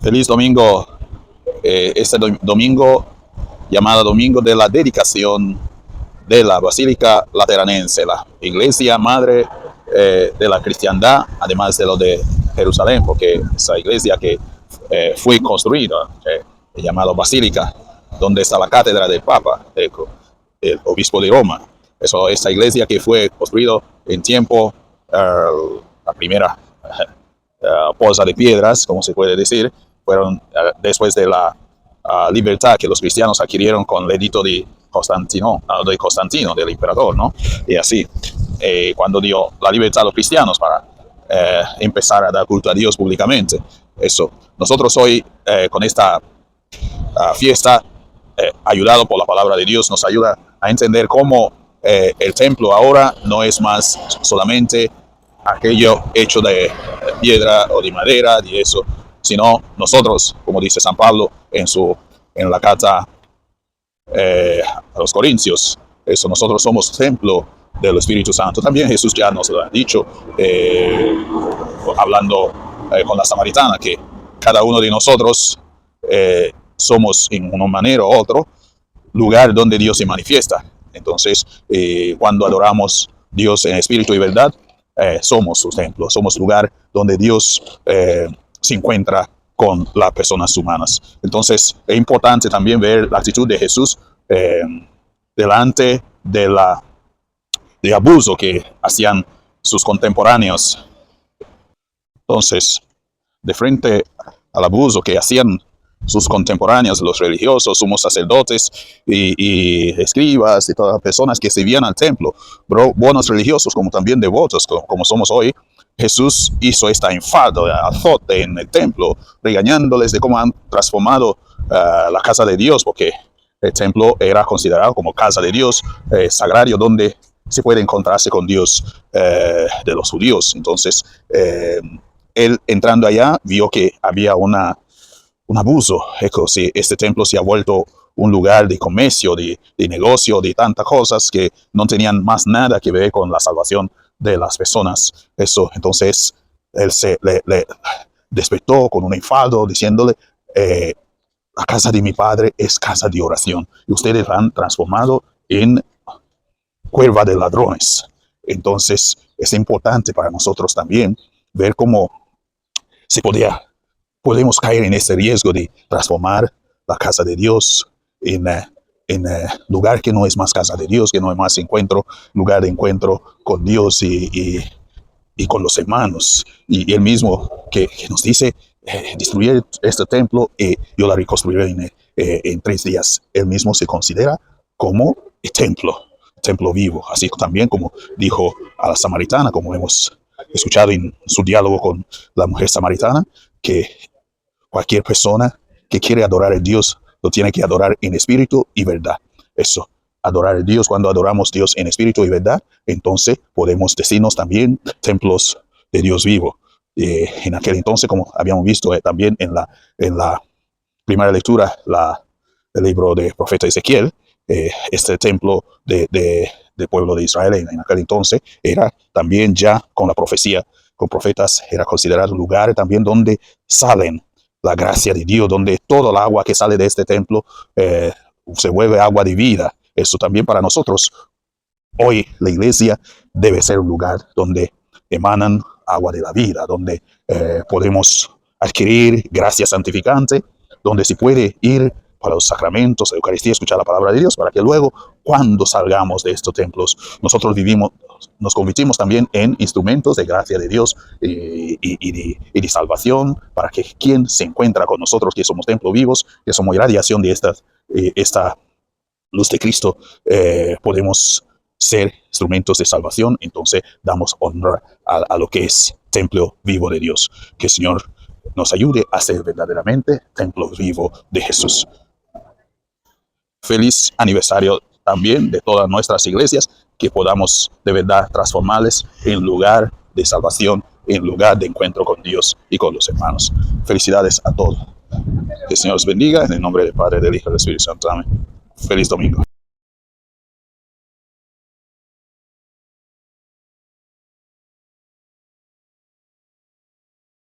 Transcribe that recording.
Feliz domingo. Este domingo, llamado Domingo de la Dedicación de la Basílica Lateranense, la iglesia madre de la cristiandad, además de lo de Jerusalén, porque esa iglesia que fue construida, llamada Basílica, donde está la cátedra del Papa, el obispo de Roma. Esa iglesia que fue construida en tiempo, la primera poza de piedras, como se puede decir, fueron después de la libertad que los cristianos adquirieron con el edicto de Constantino, del emperador, ¿no? Y así, cuando dio la libertad a los cristianos para empezar a dar culto a Dios públicamente. Eso. Nosotros hoy, con esta fiesta, ayudado por la palabra de Dios, nos ayuda a entender cómo el templo ahora no es más solamente aquello hecho de piedra o de madera, y eso, sino nosotros, como dice San Pablo en la carta a los Corintios, eso, nosotros somos templo del Espíritu Santo. También Jesús ya nos lo ha dicho, hablando con la samaritana, que cada uno de nosotros somos en una manera u otra lugar donde Dios se manifiesta. Entonces, cuando adoramos a Dios en espíritu y verdad, somos su templo, somos lugar donde Dios se encuentra con las personas humanas. Entonces, es importante también ver la actitud de Jesús delante de abuso que hacían sus contemporáneos. Entonces, de frente al abuso que hacían sus contemporáneos, los religiosos, sumos sacerdotes y escribas y todas las personas que servían al templo, buenos religiosos como también devotos, como somos hoy, Jesús hizo esta enfado, azote en el templo, regañándoles de cómo han transformado la casa de Dios, porque el templo era considerado como casa de Dios, sagrario, donde se puede encontrarse con Dios de los judíos. Entonces, él entrando allá vio que había un abuso. Este templo se ha vuelto un lugar de comercio, de negocio, de tantas cosas que no tenían más nada que ver con la salvación de las personas. Entonces, él le despertó con un enfado, diciéndole, la casa de mi padre es casa de oración, y ustedes la han transformado en cueva de ladrones. Entonces, es importante para nosotros también ver cómo podemos caer en ese riesgo de transformar la casa de Dios en lugar que no es más casa de Dios, que no es más lugar de encuentro con Dios y con los hermanos. Y él mismo que nos dice, destruir este templo y yo la reconstruiré en 3 días. Él mismo se considera como el templo vivo. Así también como dijo a la samaritana, como hemos escuchado en su diálogo con la mujer samaritana, que cualquier persona que quiere adorar a Dios lo tiene que adorar en espíritu y verdad. Adorar a Dios, cuando adoramos a Dios en espíritu y verdad, entonces podemos decirnos también templos de Dios vivo. En aquel entonces, como habíamos visto también en la primera lectura, el libro del profeta Ezequiel, este templo del pueblo de Israel en aquel entonces era también ya con la profecía, con profetas, era considerado un lugar también donde salen la gracia de Dios, donde todo el agua que sale de este templo se vuelve agua de vida. Eso también para nosotros, hoy la iglesia debe ser un lugar donde emanan agua de la vida, donde podemos adquirir gracia santificante, donde se puede ir para los sacramentos, la Eucaristía, escuchar la palabra de Dios, para que luego, cuando salgamos de estos templos, nosotros nos convertimos también en instrumentos de gracia de Dios y de salvación, para que quien se encuentra con nosotros, que somos templos vivos, que somos irradiación de esta luz de Cristo, podemos ser instrumentos de salvación. Entonces damos honor a lo que es templo vivo de Dios. Que el Señor nos ayude a ser verdaderamente templo vivo de Jesús. Feliz aniversario también de todas nuestras iglesias, que podamos de verdad transformarles en lugar de salvación, en lugar de encuentro con Dios y con los hermanos. Felicidades a todos. Que el Señor os bendiga, en el nombre del Padre, del Hijo y del Espíritu Santo. Amén. Feliz domingo.